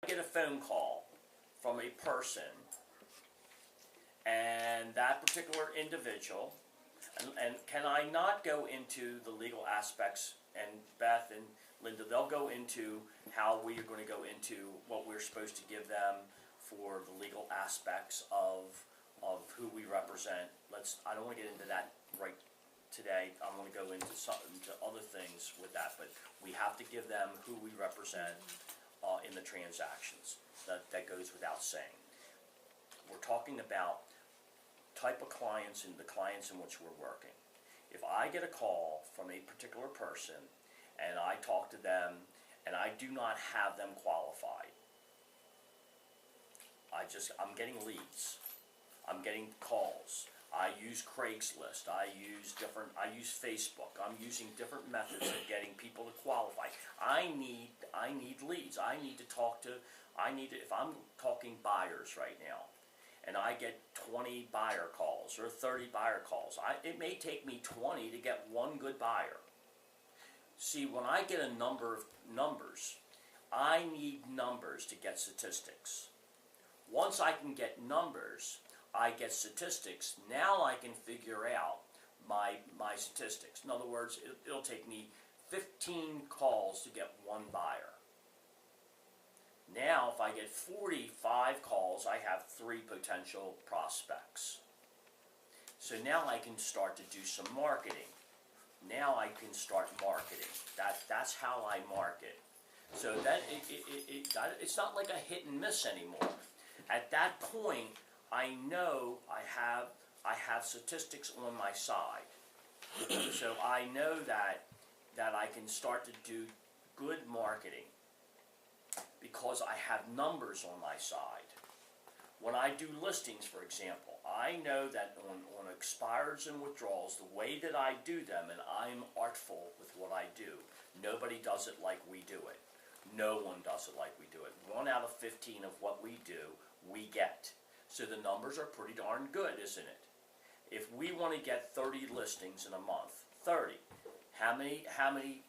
get a phone call from a person, and that particular individual, and can I not go into the legal aspects, and Beth and Linda, they'll go into how we are going to go into what we're supposed to give them for the legal aspects of who we represent. I don't want to get into that right today. I'm going to go into other things with that, but we have to give them who we represent in the transactions. That goes without saying. We're talking about type of clients and the clients in which we're working. If I get a call from a particular person and I talk to them and I do not have them qualified, I'm getting leads. I'm getting calls. I use Craigslist. I use Facebook. I'm using different methods of getting people to qualify. I need leads. If I'm talking buyers right now, and I get 20 buyer calls or 30 buyer calls, it may take me 20 to get one good buyer. See, when I get a number of numbers, I need numbers to get statistics. Once I can get numbers, I get statistics. Now I can figure out my statistics. In other words, it'll take me 15 calls to get one buyer. Now, if I get 45 calls, I have 3 potential prospects. So now I can start to do some marketing. Now I can start marketing. That's how I market. So that it's not like a hit and miss anymore. At that point, I know I have statistics on my side. So I know that I can start to do good marketing because I have numbers on my side. When I do listings, for example, I know that on expires and withdrawals, the way that I do them, and I'm artful with what I do. Nobody does it like we do it. No one does it like we do it. 1 out of 15 of what we do, we get. So the numbers are pretty darn good, isn't it? If we want to get 30 listings in a month, 30, how many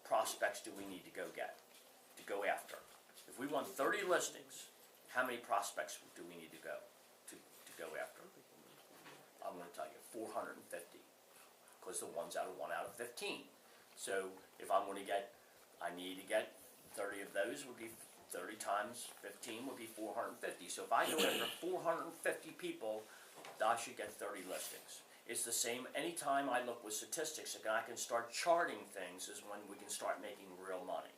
prospects do we need to go after? If we want 30 listings, how many prospects do we need to go after? I'm going to tell you, 450, because the one's out of 1 out of 15. So if I'm going to I need to get 30 of those, would be 30 times 15 would be 450. So if I go after 450 people, I should get 30 listings. It's the same anytime I look with statistics, and I can start charting things is when we can start making real money.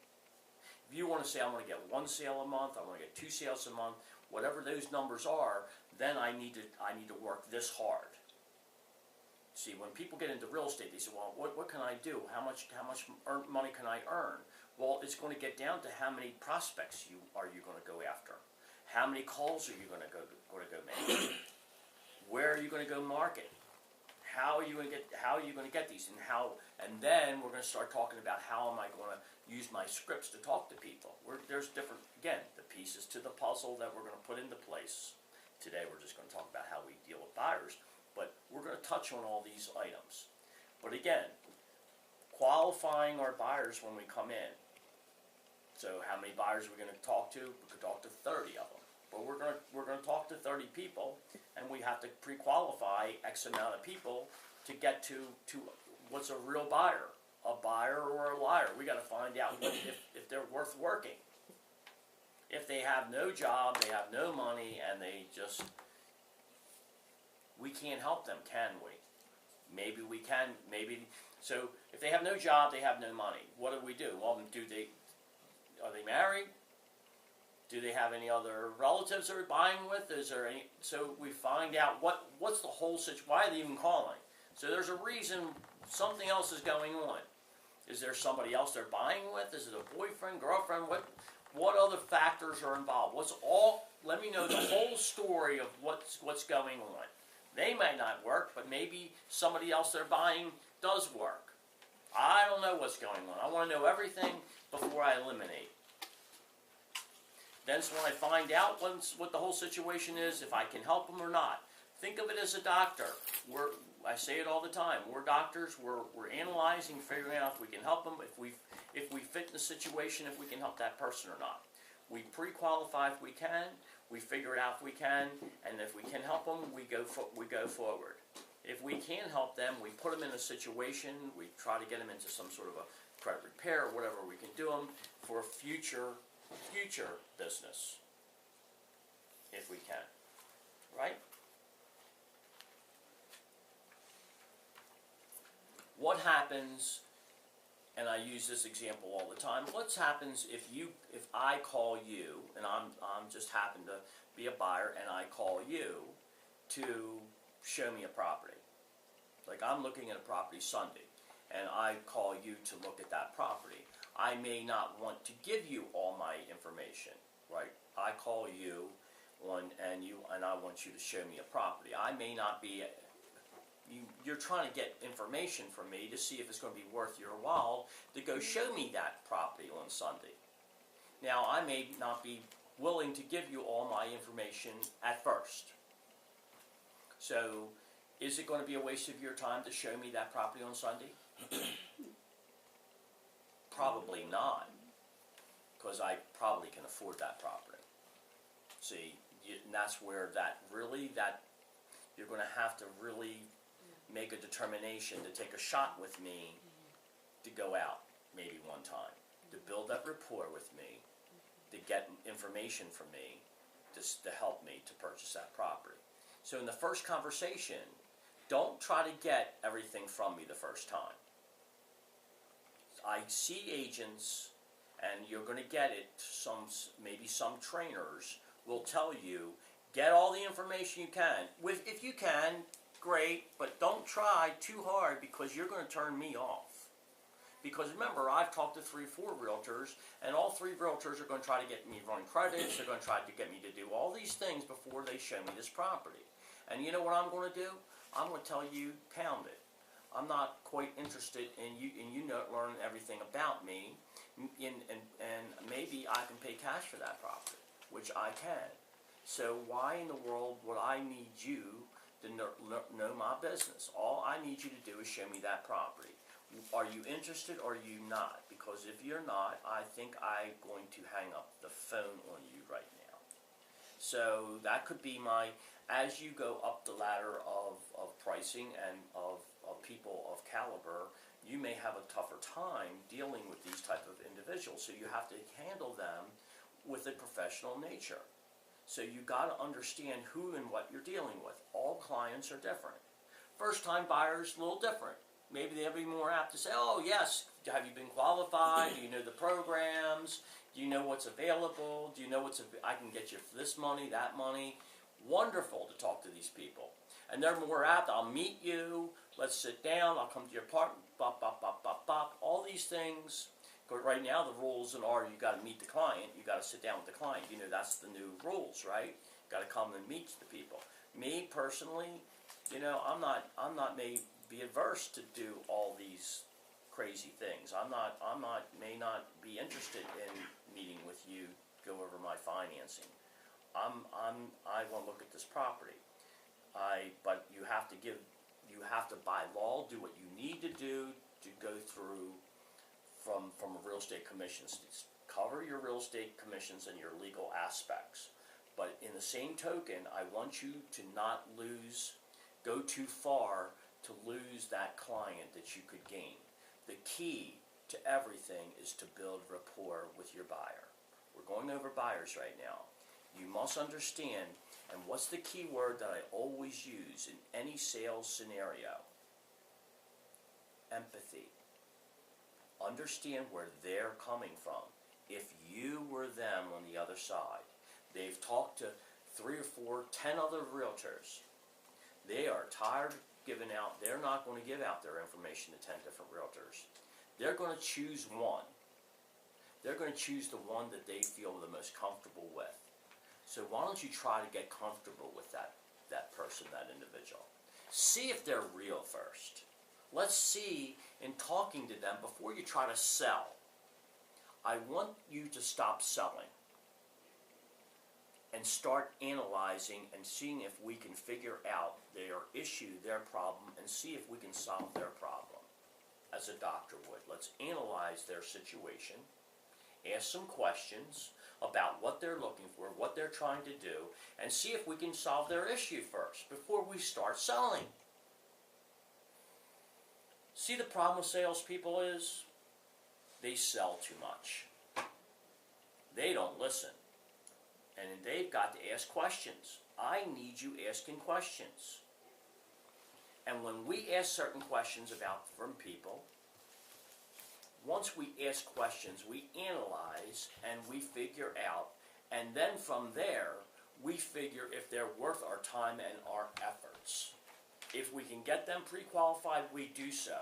If you want to say I want to get 1 sale a month, I want to get 2 sales a month, whatever those numbers are, then I need to work this hard. See, when people get into real estate, they say, well, what can I do? How much money can I earn? Well, it's going to get down to how many prospects are you going to go after? How many calls are you going to go make? Where are you going to go market? How are you going to get these? And then we're going to start talking about how am I going to use my scripts to talk to people. There's different, again, the pieces to the puzzle that we're going to put into place. Today we're just going to talk about how we deal with buyers, but we're going to touch on all these items. But again, qualifying our buyers when we come in. So how many buyers are we going to talk to? We could talk to 30 of them. But we're going to talk to 30 people, and we have to pre-qualify X amount of people to get to what's a real buyer, a buyer or a liar. We got to find out if they're worth working. If they have no job, they have no money, and we can't help them, can we? Maybe we can. So if they have no job, they have no money. What do we do? Well, are they married? Do they have any other relatives they're buying with? Is there any? So we find out what's the whole situation. Why are they even calling? So there's a reason. Something else is going on. Is there somebody else they're buying with? Is it a boyfriend, girlfriend? What other factors are involved? Let me know the whole story of what's going on. They may not work, but maybe somebody else they're buying does work. I don't know what's going on. I want to know everything before I eliminate. Then when I find out what the whole situation is, if I can help them or not. Think of it as a doctor. I say it all the time. We're doctors. We're analyzing, figuring out if we can help them, if we fit the situation, if we can help that person or not. We pre-qualify if we can, we figure it out if we can, and if we can help them, we go forward. If we can't help them, we put them in a situation, we try to get them into some sort of a credit repair or whatever we can do them for future business, if we can, right? What happens, and I use this example all the time, what happens if I call you, and I'm just happen to be a buyer, and I call you to show me a property. Like I'm looking at a property Sunday, and I call you to look at that property. I may not want to give you all my information, right? I call you and I want you to show me a property. I may not be, you're trying to get information from me to see if it's going to be worth your while to go show me that property on Sunday. Now, I may not be willing to give you all my information at first. So, is it going to be a waste of your time to show me that property on Sunday? Probably not, because I probably can afford that property. See, and that's where you're going to have to really make a determination to take a shot with me to go out maybe one time, to build that rapport with me, to get information from me, to help me to purchase that property. So in the first conversation, don't try to get everything from me the first time. I see agents, and you're going to get it, maybe some trainers will tell you, get all the information you can. If you can, great, but don't try too hard because you're going to turn me off. Because remember, I've talked to 3 or 4 realtors, and all 3 realtors are going to try to get me run credits, they're going to try to get me to do all these things before they show me this property. And you know what I'm going to do? I'm going to tell you, pound it. I'm not quite interested in you learn everything about me, and maybe I can pay cash for that property, which I can. So why in the world would I need you to know my business? All I need you to do is show me that property. Are you interested or are you not? Because if you're not, I think I'm going to hang up the phone on you right now. So that could be as you go up the ladder of pricing and of people of caliber, you may have a tougher time dealing with these type of individuals. So you have to handle them with a professional nature. So you got to understand who and what you're dealing with. All clients are different. First-time buyers, a little different. Maybe they'll be more apt to say, oh, yes, have you been qualified? Do you know the programs? Do you know what's available? Do you know I can get you for this money, that money? Wonderful to talk to these people. And they're more apt, I'll meet you, let's sit down, I'll come to your apartment, bop, bop, bop, bop, bop. All these things. But right now the rules are you got to meet the client, you got to sit down with the client. You know, that's the new rules, right? Got to come and meet the people. Me personally, you know, I'm not may be averse to do all these crazy things. May not be interested in meeting with you, go over my financing. I want to look at this property. But you have to by law do what you need to do to go through from a real estate commissions. Cover your real estate commissions and your legal aspects. But in the same token, I want you to not go too far to lose that client that you could gain. The key to everything is to build rapport with your buyer. We're going over buyers right now. You must understand, and what's the key word that I always use in any sales scenario? Empathy. Understand where they're coming from. If you were them on the other side, they've talked to 3 or 4, 10 other realtors. They are tired of giving out, they're not going to give out their information to 10 different realtors. They're going to choose one. They're going to choose the one that they feel the most comfortable with. So why don't you try to get comfortable with that person, that individual. See if they're real first. Let's see, in talking to them, before you try to sell, I want you to stop selling and start analyzing and seeing if we can figure out their issue, their problem, and see if we can solve their problem, as a doctor would. Let's analyze their situation, ask some questions, about what they're looking for, what they're trying to do, and see if we can solve their issue first before we start selling. See, the problem with salespeople is they sell too much. They don't listen. And they've got to ask questions. I need you asking questions. And when we ask certain questions from people, once we ask questions, we analyze and we figure out, and then from there, we figure if they're worth our time and our efforts. If we can get them pre-qualified, we do so.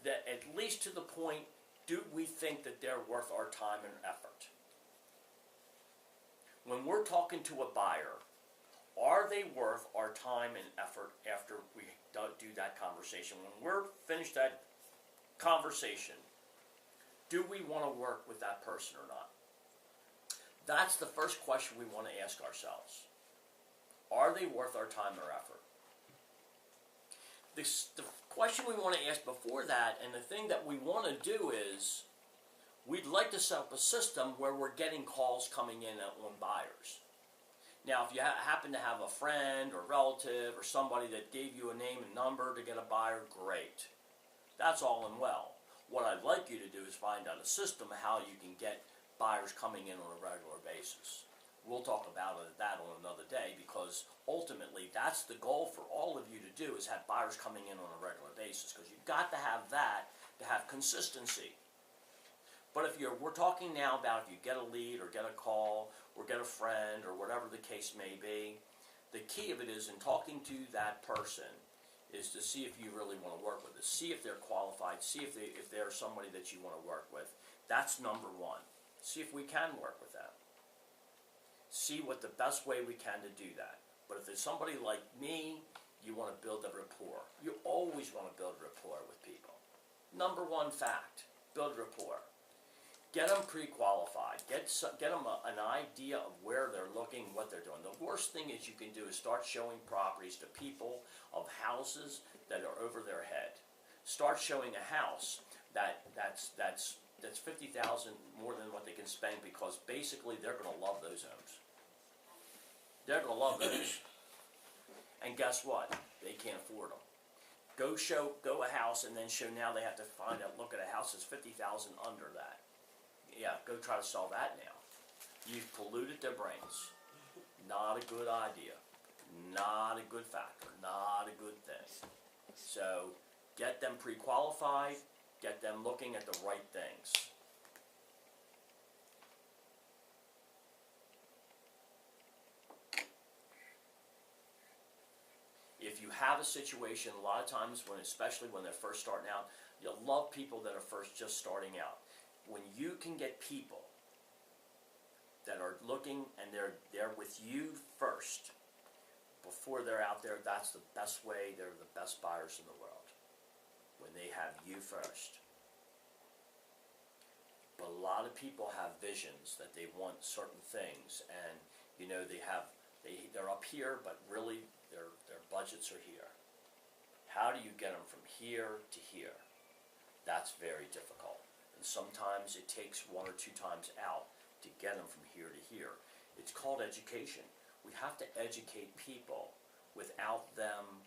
That at least to the point, do we think that they're worth our time and effort? When we're talking to a buyer, are they worth our time and effort after we do that conversation? When we're finished that conversation, do we want to work with that person or not? That's the first question we want to ask ourselves. Are they worth our time or effort? The question we want to ask before that, and the thing that we want to do is, we'd like to set up a system where we're getting calls coming in on buyers. Now, if you happen to have a friend or relative or somebody that gave you a name and number to get a buyer, great. That's all and well. What I'd like you to do is find out a system of how you can get buyers coming in on a regular basis. We'll talk about that on another day, because ultimately that's the goal for all of you to do, is have buyers coming in on a regular basis, because you've got to have that to have consistency. But if we're talking now about if you get a lead or get a call or get a friend or whatever the case may be, the key of it is in talking to that person is to see if you really want to work with it. See if they're qualified. See if they're somebody that you want to work with. That's number one. See if we can work with them. See what the best way we can to do that. But if it's somebody like me, you want to build a rapport. You always want to build a rapport with people. Number one fact, build rapport. Get them pre-qualified. Get them an idea of where they're looking, what they're doing. The worst thing is you can do is start showing properties to people of houses that are over their head. Start showing a house that's $50,000 more than what they can spend, because basically they're going to love those homes. They're going to love those. And guess what? They can't afford them. Go a house and then show, now they have to look at a house that's $50,000 under that. Yeah, go try to sell that now. You've polluted their brains. Not a good idea. Not a good factor. Not a good thing. So get them pre-qualified. Get them looking at the right things. If you have a situation, a lot of times, especially when they're first starting out, you'll love people that are just starting out. When you can get people that are looking and they're with you first before they're out there, that's the best way. They're the best buyers in the world, when they have you first. But a lot of people have visions that they want certain things, and they're up here, but really their budgets are here. How do you get them from here to here? That's very difficult. And sometimes it takes one or two times out to get them from here to here. It's called education. We have to educate people without them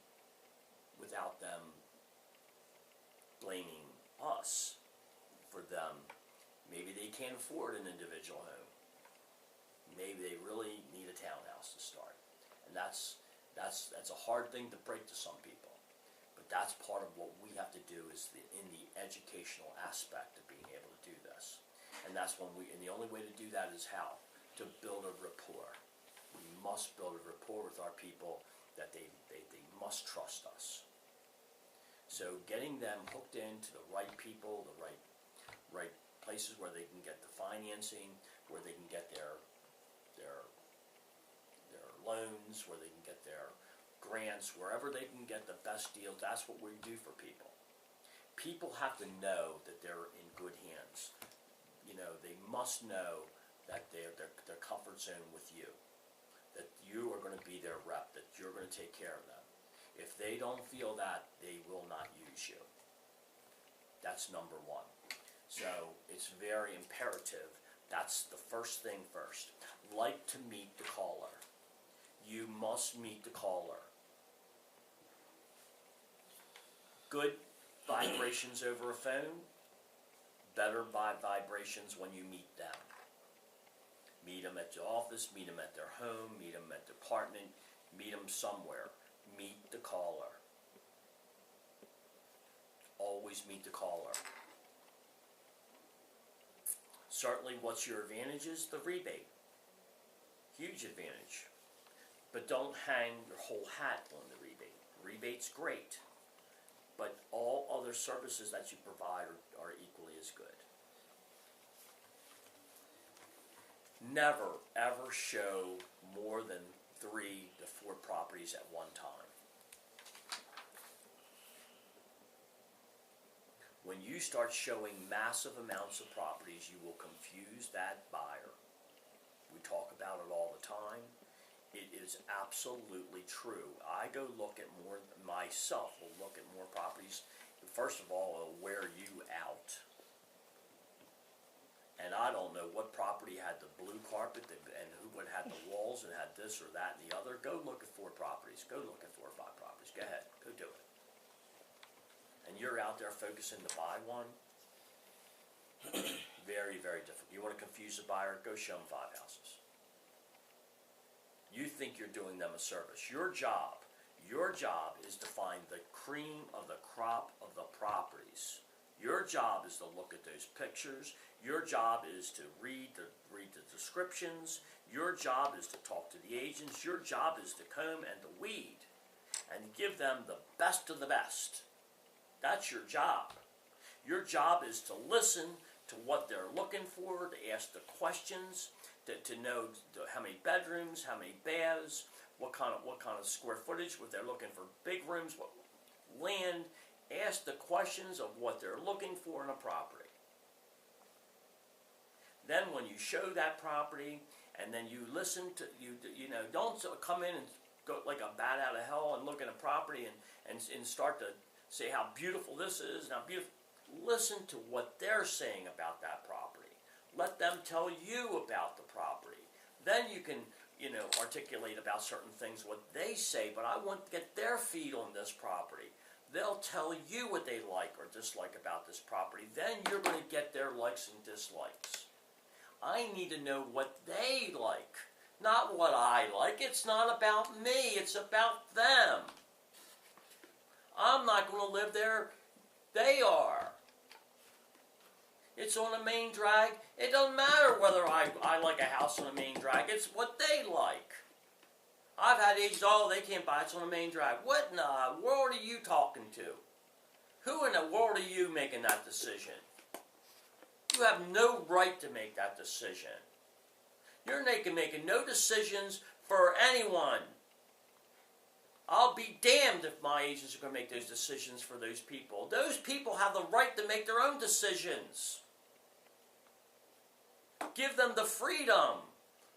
blaming us for them. Maybe they can't afford an individual home. Maybe they really need a townhouse to start. And that's a hard thing to break to some people. But that's part of what we have to do, is in the educational aspect of being able to do this. And that's and the only way to do that is how? To build a rapport. We must build a rapport with our people that they must trust us. So getting them hooked into the right people, the right places where they can get the financing, where they can get their loans, where they can get their grants, wherever they can get the best deals. That's what we do for people. People have to know that they're in good hands. They must know that their comfort zone with you, that you are going to be their rep, that you're going to take care of them. If they don't feel that, they will not use you. That's number one. So it's very imperative That's the first thing first. Like to meet the caller. You must meet the caller. Good vibrations over a phone, better vibrations when you meet them. Meet them at your office, meet them at their home, meet them at the apartment, meet them somewhere. Meet the caller. Always meet the caller. Certainly, what's your advantages? The rebate. Huge advantage. But don't hang your whole hat on the rebate. Rebate's great, but all other services that you provide are equally as good. Never, ever show more than 3 to 4 properties at one time. When you start showing massive amounts of properties, you will confuse that buyer. We talk about it all the time. It is absolutely true. I go look at more, myself will look at more properties. First of all, it'll wear you out. And I don't know what property had the blue carpet and who would had the walls and had this or that and the other. Go look at 4 properties. Go look at 4 or 5 properties. Go ahead. Go do it. And you're out there focusing to buy one. Very, very difficult. You want to confuse the buyer? Go show them 5 houses. You think you're doing them a service. Your job is to find the cream of the crop of the properties. Your job is to look at those pictures. Your job is to read the descriptions. Your job is to talk to the agents. Your job is to comb and to weed and give them the best of the best. That's your job. Your job is to listen to what they're looking for, to ask the questions, to know how many bedrooms, how many baths, what kind of square footage, what they're looking for, big rooms, what land. Ask the questions of what they're looking for in a property. Then when you show that property, and then you listen to, you know, don't come in and go like a bat out of hell and look at a property and start to say how beautiful this is, and how beautiful. Listen to what they're saying about that property. Let them tell you about the property. Then you can, you know, articulate about certain things, what they say, but I want to get their feed on this property. They'll tell you what they like or dislike about this property. Then you're going to get their likes and dislikes. I need to know what they like, not what I like. It's not about me. It's about them. I'm not going to live there. They are. It's on a main drag. It doesn't matter whether I like a house on a main drag. It's what they like. I've had agents, oh, they can't buy it. It's on a main drag. What in the world are you talking to? Who in the world are you making that decision? You have no right to make that decision. You're making no decisions for anyone. I'll be damned if my agents are going to make those decisions for those people. Those people have the right to make their own decisions. Give them the freedom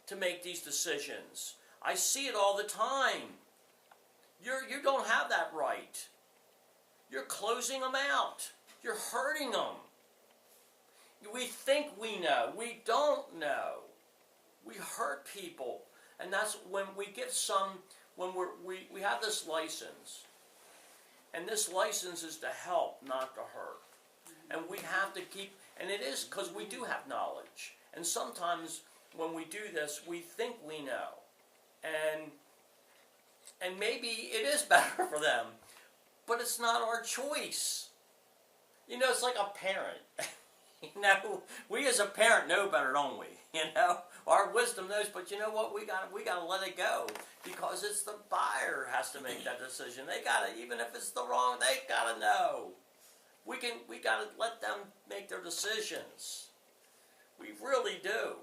to make these decisions. I see it all the time. You don't have that right. You're closing them out. You're hurting them. We think we know. We don't know. We hurt people. And that's when we get some, when we have this license. And this license is to help, not to hurt. And we have to keep, and it is because we do have knowledge. And sometimes when we do this, we think we know. And maybe it is better for them. But it's not our choice. You know, it's like a parent. You know, we as a parent know better, don't we? You know, our wisdom knows, but you know what? We gotta let it go because it's the buyer has to make that decision. They gotta, even if it's the wrong, they gotta know. We gotta let them make their decisions. We really do.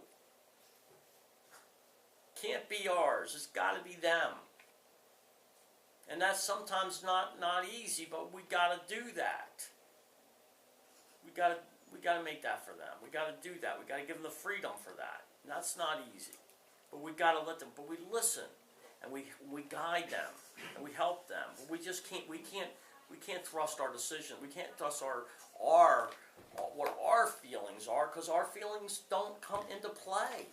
Can't be ours. It's got to be them. And that's sometimes not easy, but we got to do that. We got to make that for them. We got to do that. We got to give them the freedom for that. And that's not easy. But we got to let them. But we listen and we guide them and we help them. But we just can't. We We can't thrust our decision. We can't thrust our what our feelings are, because our feelings don't come into play.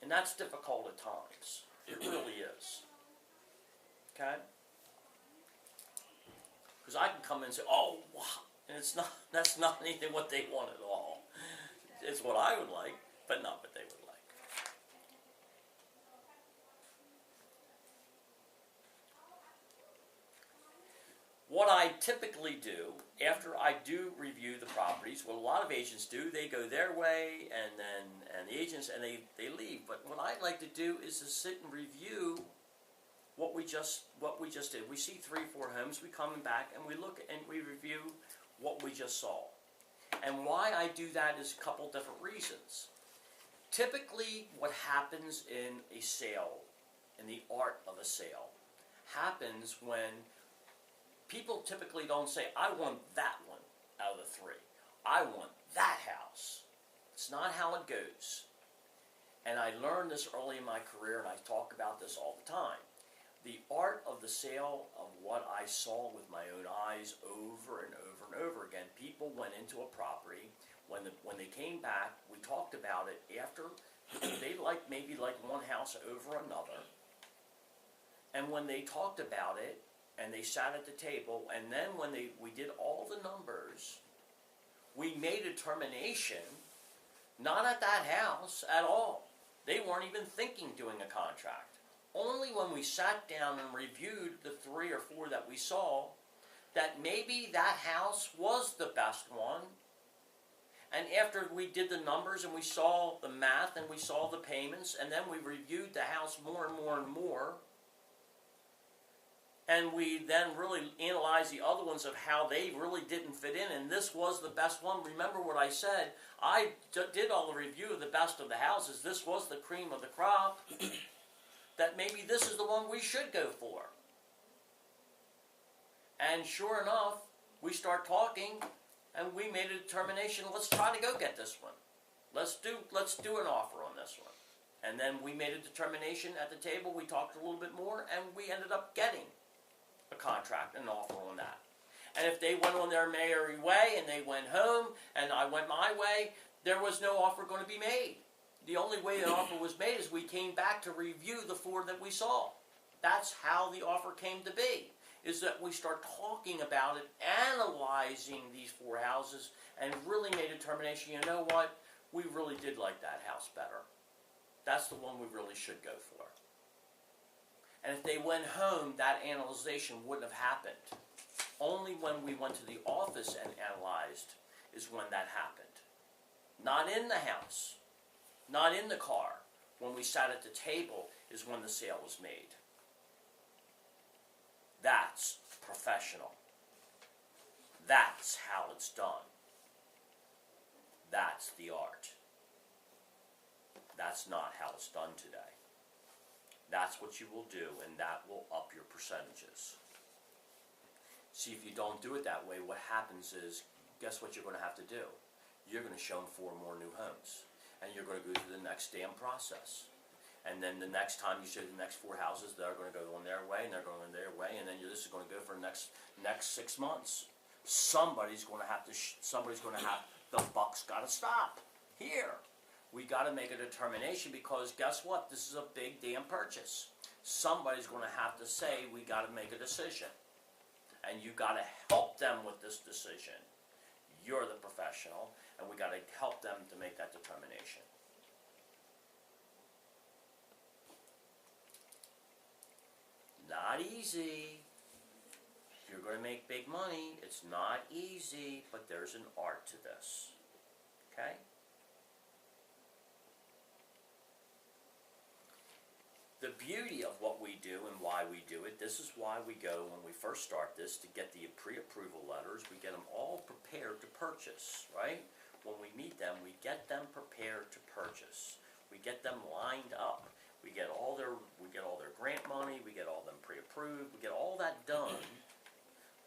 And that's difficult at times. It really is. Okay? Because I can come in and say, oh, wow. And that's not anything what they want at all. It's what I would like, but not what they would like. What I typically do, after I do review the properties, what a lot of agents do, they go their way, and the agents, and they leave. But what I like to do is to sit and review what we just did. We see 3, 4 homes, we come back and we look and we review what we just saw. And why I do that is a couple different reasons. Typically, what happens in a sale, in the art of a sale, happens when people typically don't say, I want that one out of the 3. I want that house. It's not how it goes. And I learned this early in my career, and I talk about this all the time. The art of the sale of what I saw with my own eyes over and over and over again. People went into a property, when they came back, we talked about it after, they maybe like one house over another. And when they talked about it, and they sat at the table, and then when we did all the numbers, we made a determination, not at that house at all. They weren't even thinking doing a contract. Only when we sat down and reviewed the 3 or 4 that we saw, that maybe that house was the best one. And after we did the numbers and we saw the math and we saw the payments, and then we reviewed the house more and more and more, and we then really analyzed the other ones of how they really didn't fit in, and this was the best one. Remember what I said, I did all the review of the best of the houses. This was the cream of the crop. That maybe this is the one we should go for. And sure enough, we start talking, and we made a determination, let's try to go get this one. Let's do an offer on this one. And then we made a determination at the table, we talked a little bit more, and we ended up getting a contract, an offer on that. And if they went on their merry way, and they went home, and I went my way, there was no offer going to be made. The only way an offer was made is we came back to review the 4 that we saw. That's how the offer came to be, is that we start talking about it, analyzing these 4 houses, and really made a determination, you know what, we really did like that house better. That's the one we really should go for. And if they went home, that analyzation wouldn't have happened. Only when we went to the office and analyzed is when that happened. Not in the house. Not in the car. When we sat at the table is when the sale was made. That's professional. That's how it's done. That's the art. That's not how it's done today. That's what you will do, and that will up your percentages. See, if you don't do it that way, what happens is, guess what you're going to have to do? You're going to show them 4 more new homes. And you're going to go through the next damn process. And then the next time you show the next 4 houses, they're going to go on their way, and they're going on their way, and then this is going to go for the next 6 months. Somebody's going to have the buck's got to stop. Here. We got to make a determination, because guess what? This is a big damn purchase. Somebody's going to have to say, we got to make a decision. And you got to help them with this decision. You're the professional, and we got to help them to make that determination. Not easy. You're going to make big money. It's not easy, but there's an art to this. Okay? The beauty of what we do and why we do it, this is why we go, when we first start this, to get the pre-approval letters. We get them all prepared to purchase, right? When we meet them, we get them prepared to purchase. We get them lined up. We get all their grant money, we get all them pre-approved, we get all that done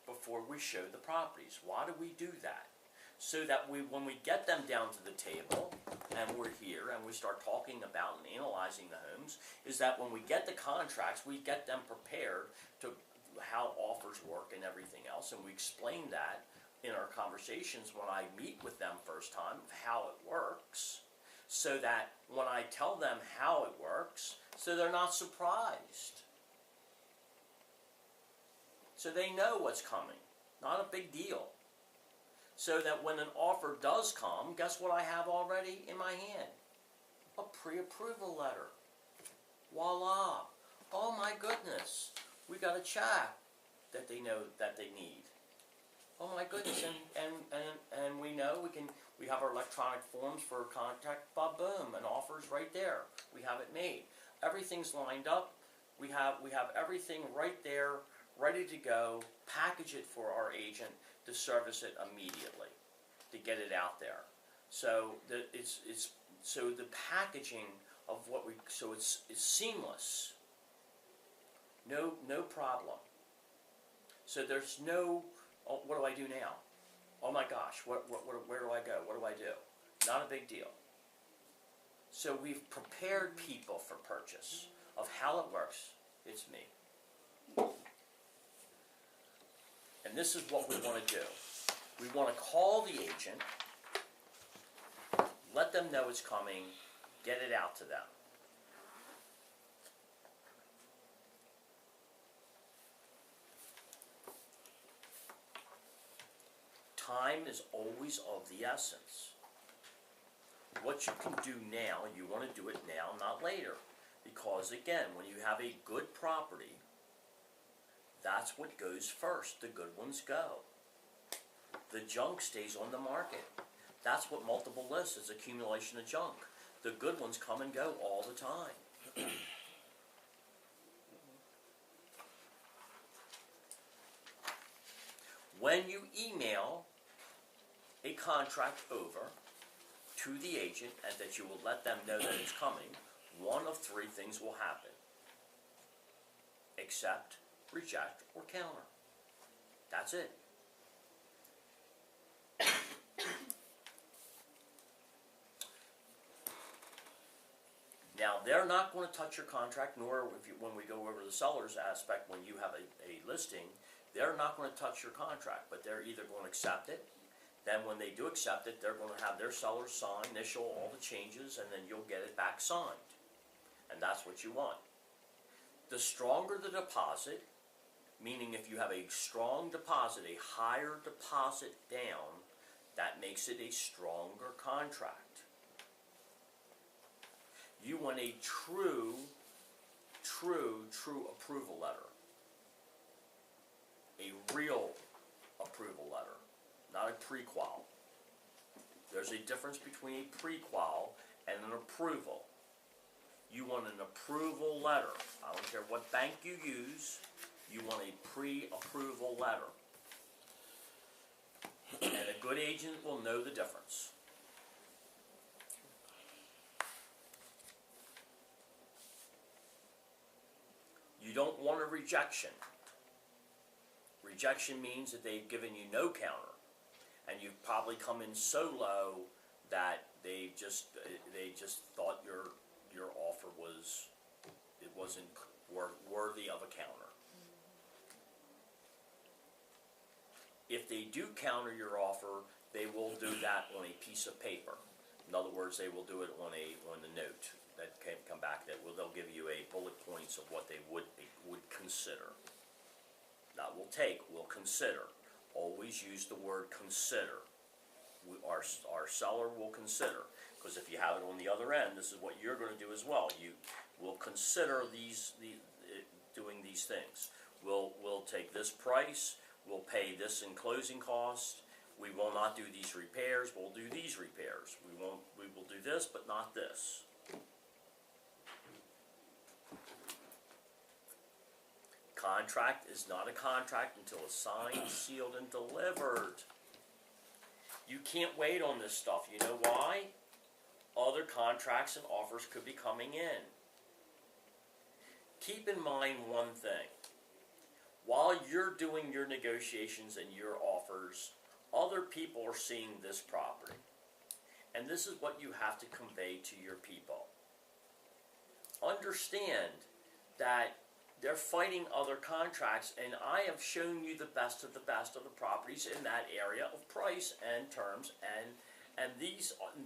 before we show the properties. Why do we do that? So that when we get them down to the table, and we're here, and we start talking about and analyzing the homes, is that when we get the contracts, we get them prepared to how offers work and everything else, and we explain that in our conversations when I meet with them first time, of how it works, so that when I tell them how it works, so they're not surprised. So they know what's coming. Not a big deal. So that when an offer does come, guess what I have already in my hand? A pre-approval letter. Voila. Oh my goodness. We got a check that they know that they need. Oh my goodness, and we know we have our electronic forms for contact, boom, an offer's right there. We have it made. Everything's lined up. We have everything right there, ready to go. Package it for our agent to service it immediately, to get it out there. So the packaging of it's seamless. No problem. So there's no, oh, what do I do now? Oh my gosh, where do I go? What do I do? Not a big deal. So we've prepared people for purchase of how it works. It's me. And this is what we want to do. We want to call the agent, let them know it's coming, get it out to them. Time is always of the essence. What you can do now, you want to do it now, not later. Because again, when you have a good property, that's what goes first. The good ones go. The junk stays on the market. That's what multiple lists is, accumulation of junk. The good ones come and go all the time. When you email a contract over to the agent and that you will let them know that it's coming, one of three things will happen. Accept, reject, or counter. That's it. Now, they're not going to touch your contract, nor when we go over the seller's aspect, when you have a listing, they're not going to touch your contract, but they're either going to accept it. Then when they do accept it, they're going to have their seller sign, initial all the changes, and then you'll get it back signed. And that's what you want. The stronger the deposit, meaning if you have a strong deposit, a higher deposit down, that makes it a stronger contract. You want a true approval letter. A real approval letter, not a pre-qual. There's a difference between a pre-qual and an approval. You want an approval letter. I don't care what bank you use, you want a pre-approval letter. And a good agent will know the difference. You don't want a rejection. Rejection means that they've given you no counter, and you've probably come in so low that they just thought your offer wasn't worthy of a counter. If they do counter your offer, they will do that on a piece of paper. In other words, they will do it on the note that can come back. They'll give you a bullet points of what they would consider. Not will take, will consider. Always use the word consider. Our seller will consider, because if you have it on the other end, this is what you're going to do as well. You will consider doing these things. We'll take this price. We'll pay this in closing costs. We will not do these repairs. We'll do these repairs. We will do this, but not this. Contract is not a contract until it's signed, sealed, and delivered. You can't wait on this stuff. You know why? Other contracts and offers could be coming in. Keep in mind one thing. While you're doing your negotiations and your offers, other people are seeing this property. And this is what you have to convey to your people. Understand that they're fighting other contracts, and I have shown you the best of the properties in that area of price and terms, and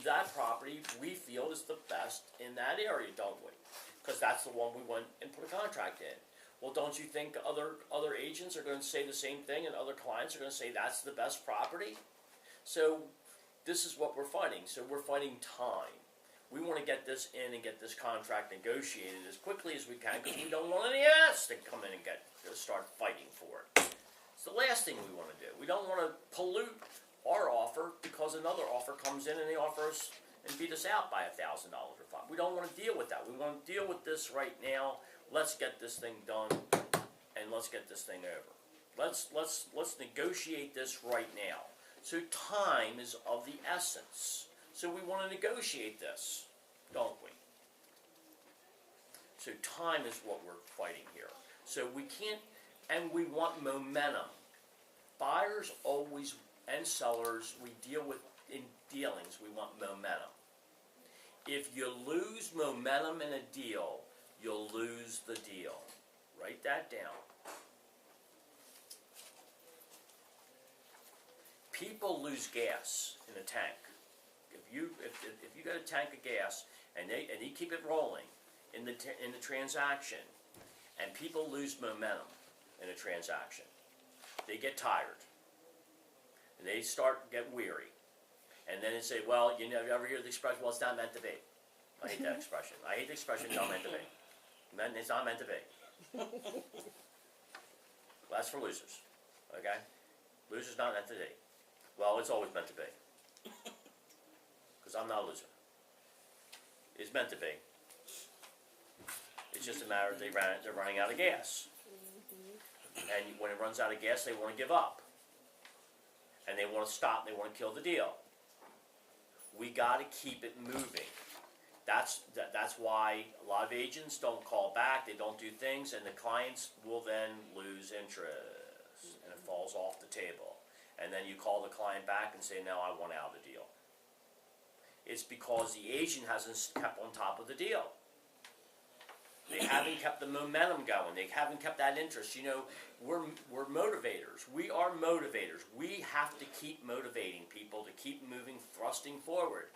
that property we feel is the best in that area, don't we? Because that's the one we went and put a contract in. Well, don't you think other agents are going to say the same thing, and other clients are going to say that's the best property? So this is what we're fighting. So we're fighting time. We want to get this in and get this contract negotiated as quickly as we can, because we don't want any ass to come in and start fighting for it. It's the last thing we want to do. We don't want to pollute our offer because another offer comes in and they offer us and beat us out by $1,000 or $5,000. We don't want to deal with that. We want to deal with this right now. Let's get this thing done, and let's get this thing over. Let's negotiate this right now. So time is of the essence. So we want to negotiate this, don't we? So time is what we're fighting here. So we can't, and we want momentum. Buyers always, and sellers, we deal with, in dealings, we want momentum. If you lose momentum in a deal, you'll lose the deal. Write that down. People lose gas in a tank. If you got a tank of gas and you keep it rolling in the transaction, and people lose momentum in a transaction, they get tired and they get weary, and then they say, "Well, you ever hear the expression? Well, it's not meant to be." I hate that expression. I hate the expression. It's not meant to be. It's not meant to be. Well, that's for losers. Okay, losers not meant to be. Well, it's always meant to be. Because I'm not a loser. It's meant to be. It's just a matter of they're running out of gas. And when it runs out of gas, they want to give up. And they want to stop. They want to kill the deal. We got to keep it moving. That's why a lot of agents don't call back. They don't do things, and the clients will then lose interest, and it falls off the table. And then you call the client back and say, "No, I want out of the deal." It's because the agent hasn't kept on top of the deal. They haven't kept the momentum going. They haven't kept that interest. You know, we're motivators. We are motivators. We have to keep motivating people to keep moving, thrusting forward.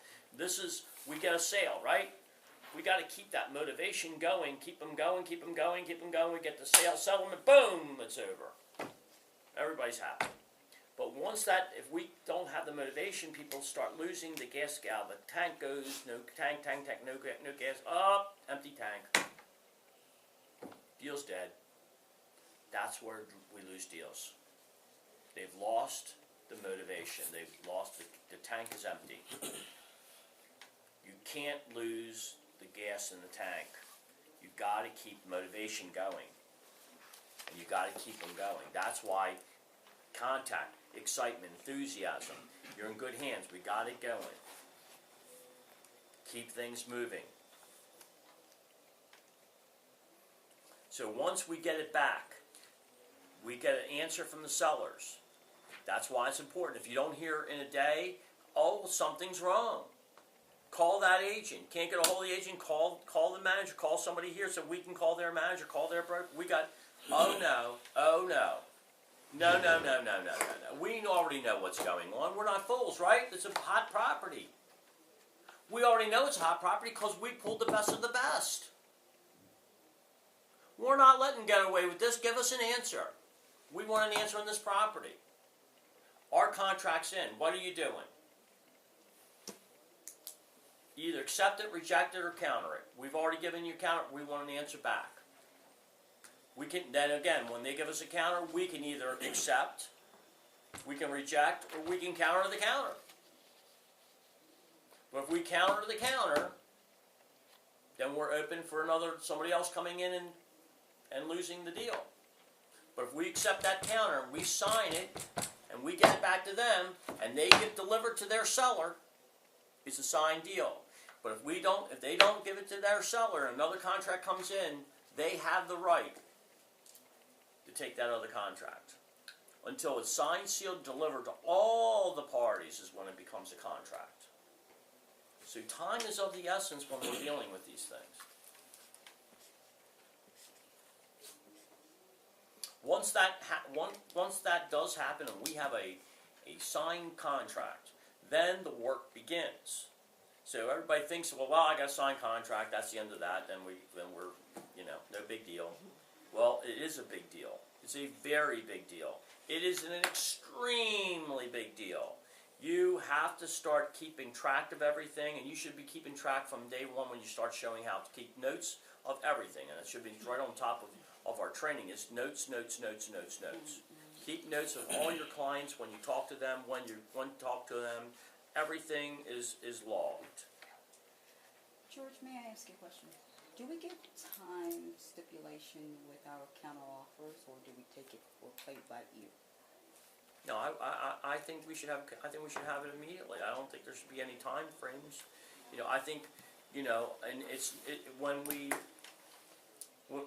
We get a sale, right? We got to keep that motivation going. Keep them going, keep them going, keep them going. We get the sale, settlement, boom, it's over. Everybody's happy. But if we don't have the motivation, people start losing the gas. The tank goes, no tank, no gas, up, empty tank. Deal's dead. That's where we lose deals. They've lost the motivation. They've lost, the tank is empty. You can't lose the gas in the tank. You've got to keep motivation going. And you've got to keep them going. That's why contact, excitement, enthusiasm. You're in good hands. We got it going. Keep things moving. So once we get it back, we get an answer from the sellers. That's why it's important. If you don't hear in a day, oh, something's wrong. Call that agent. Can't get a hold of the agent, call the manager, call somebody here so we can call their manager, call their broker. We got, oh no. No. We already know what's going on. We're not fools, right? It's a hot property. We already know it's a hot property because we pulled the best of the best. We're not letting get away with this. Give us an answer. We want an answer on this property. Our contract's in. What are you doing? Either accept it, reject it, or counter it. We've already given you a counter. We want an answer back. We can then again, when they give us a counter, we can either accept, we can reject, or we can counter the counter. But if we counter the counter, then we're open for somebody else coming in and losing the deal. But if we accept that counter and we sign it and we get it back to them and they get delivered to their seller, it's a signed deal. But if they don't give it to their seller and another contract comes in, they have the right to take that other contract. Until it's signed, sealed, delivered to all the parties is when it becomes a contract. So time is of the essence when we're dealing with these things. Once that does happen and we have a signed contract, then the work begins. So everybody thinks, well, I got a signed contract. That's the end of that. Then we're, no big deal. Well, it is a big deal. It's a very big deal. It is an extremely big deal. You have to start keeping track of everything, and you should be keeping track from day one when you start showing how to keep notes of everything. And it should be right on top of our training is notes. Keep notes of all your clients when you talk to them, when you talk to them. Everything is logged. George, may I ask you a question? Do we give time stipulation with our counter offers, or do we take it or play it by ear? No, I think we should have. I think we should have it immediately. I don't think there should be any time frames. I think, and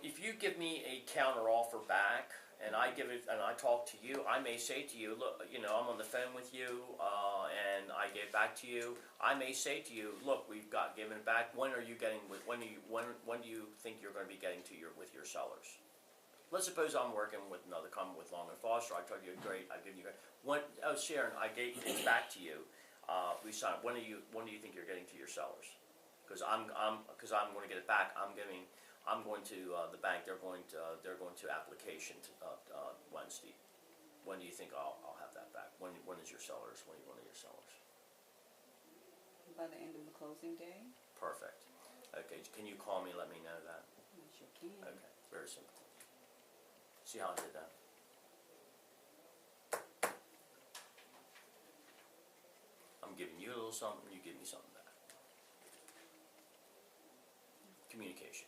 if you give me a counter offer back, and I give it, and I talk to you, I may say to you, look, I'm on the phone with you, and I get back to you. I may say to you, look, we've given it back. When are you getting? When do you think you're going to be getting with your sellers? Let's suppose I'm working with another company with Long and Foster. I told you, great. I give you Sharon, I gave it back to you. We signed. When do you think you're getting to your sellers? Because I'm going to get it back. I'm going to the bank. They're going to application Wednesday. When do you think I'll have that back? When is your sellers? When are you going to your sellers? By the end of the closing day. Perfect. Okay. Can you call me? Let me know that. I sure can. Okay. Very simple. See how I did that? I'm giving you a little something. You give me something back. Communication.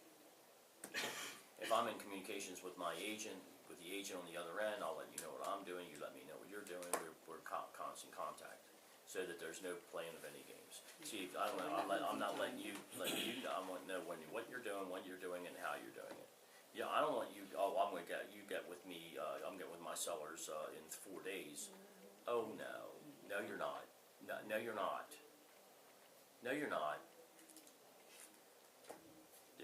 If I'm in communications with my agent, with the agent on the other end, I'll let you know what I'm doing. You let me know what you're doing. We're constant contact, so that there's no playing of any games. See, I'm not letting you. I want to know what you're doing, when you're doing it, and how you're doing it. Yeah, I don't want you. Oh, I'm going to get with me. I'm getting with my sellers in 4 days. Oh no, you're not. No, you're not. No, you're not.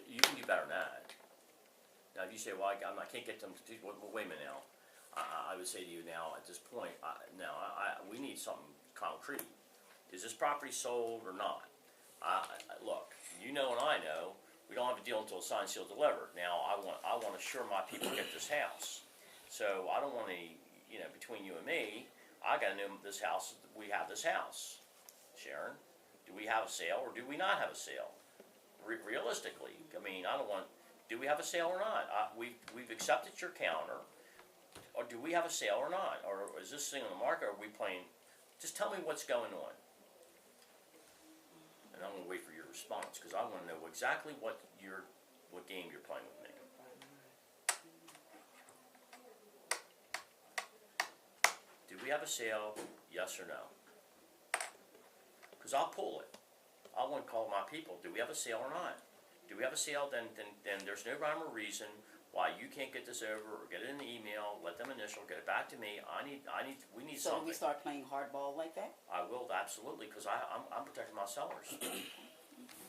You can do better than that. Now, if you say, well, I can't get them to do. Well, wait a minute now. I would say to you now at this point. We need something concrete. Is this property sold or not? Look, you know and I know. We don't have a deal until it's signed, sealed, delivered. Now, I want to assure my people get this house. So I don't want to, between you and me, I got to know this house. We have this house, Sharon. Do we have a sale or do we not have a sale? Realistically, I mean, I don't want. Do we have a sale or not? We've accepted your counter, or do we have a sale or not? Or is this thing on the market? Or are we playing? Just tell me what's going on. And I'm going to wait for your response because I want to know exactly what game you're playing with me. Do we have a sale? Yes or no? Because I'll pull it. I want to call my people. Do we have a sale or not? Do we have a sale? Then there's no rhyme or reason why you can't get this over or get it in the email. Let them initial. Get it back to me. We need So something. we start playing hardball like that? I will, absolutely, because I'm protecting my sellers.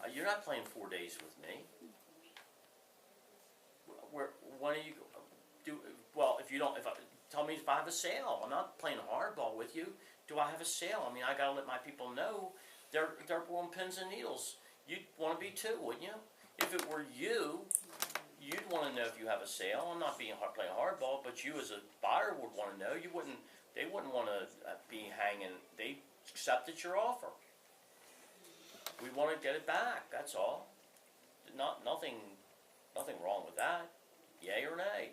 You're not playing 4 days with me. When are you well? Tell me if I have a sale. I'm not playing hardball with you. Do I have a sale? I mean, I got to let my people know they're pulling pins and needles. You'd want to be too, wouldn't you? If it were you, you'd want to know if you have a sale. I'm not playing hardball, but you as a buyer would want to know. They wouldn't want to be hanging. They accepted your offer. We want to get it back. That's all. Nothing wrong with that. Yay or nay?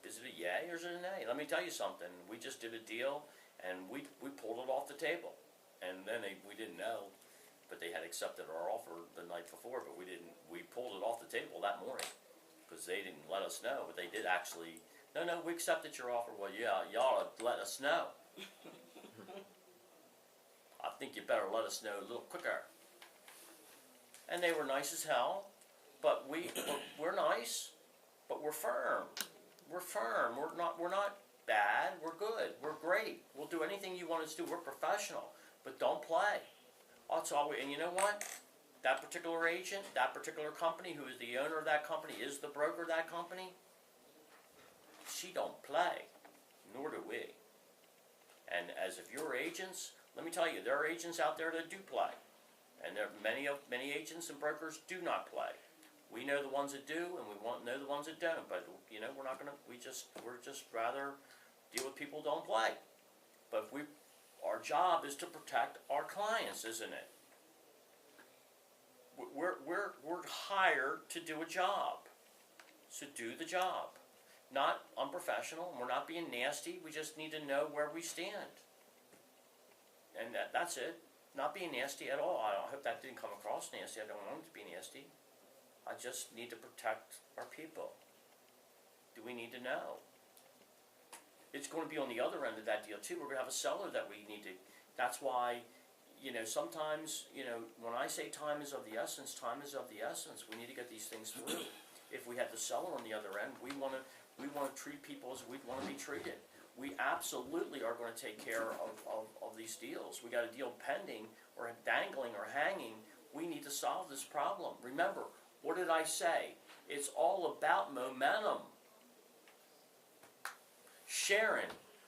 Is it a yay or is it a nay? Let me tell you something. We just did a deal, and we pulled it off the table, and then we didn't know, but they had accepted our offer the night before, but we didn't. We pulled it off the table that morning because they didn't let us know, but they did actually. No, we accepted your offer. Well, yeah, y'all let us know. I think you better let us know a little quicker. And they were nice as hell, but we're nice, but we're firm. We're firm. We're not bad. We're good. We're great. We'll do anything you want us to do. We're professional, but don't play. That's all. And you know what? That particular agent, that particular company, who is the owner of that company, is the broker of that company. she don't play, nor do we. And as of your agents, let me tell you, there are agents out there that do play, and there are many agents and brokers do not play. We know the ones that do, and we know the ones that don't. But you know, we're not gonna. We're just rather deal with people who don't play. But our job is to protect our clients, isn't it? We're hired to do a job, so do the job. Not unprofessional. We're not being nasty. We just need to know where we stand, and that's it. Not being nasty at all. I hope that didn't come across nasty. I don't want it to be nasty. I just need to protect our people. Do we need to know? It's going to be on the other end of that deal too. We're going to have a seller that we need to. That's why, you know, sometimes, you know, when I say time is of the essence, time is of the essence. We need to get these things through. If we had the seller on the other end, we want to treat people as we'd want to be treated. We absolutely are going to take care of these deals. We got a deal pending or dangling or hanging. We need to solve this problem. Remember, what did I say? It's all about momentum. Sharon,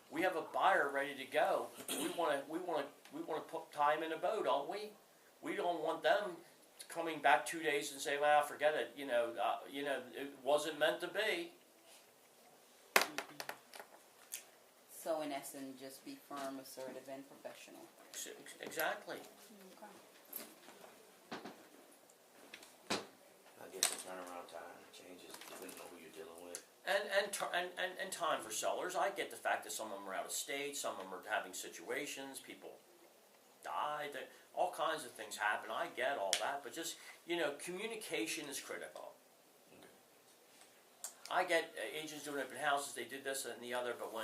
we have a buyer ready to go. We want to put time in a boat, don't we? We don't want them coming back 2 days and say, "Well, forget it. You know, it wasn't meant to be." So in essence, just be firm, assertive, and professional. Exactly. Okay. I guess the turnaround time changes depending on who you're dealing with. And time for sellers. I get the fact that some of them are out of state, some of them are having situations, people die, all kinds of things happen. I get all that, but just, you know, communication is critical. Okay. I get agents doing open houses, they did this and the other, but when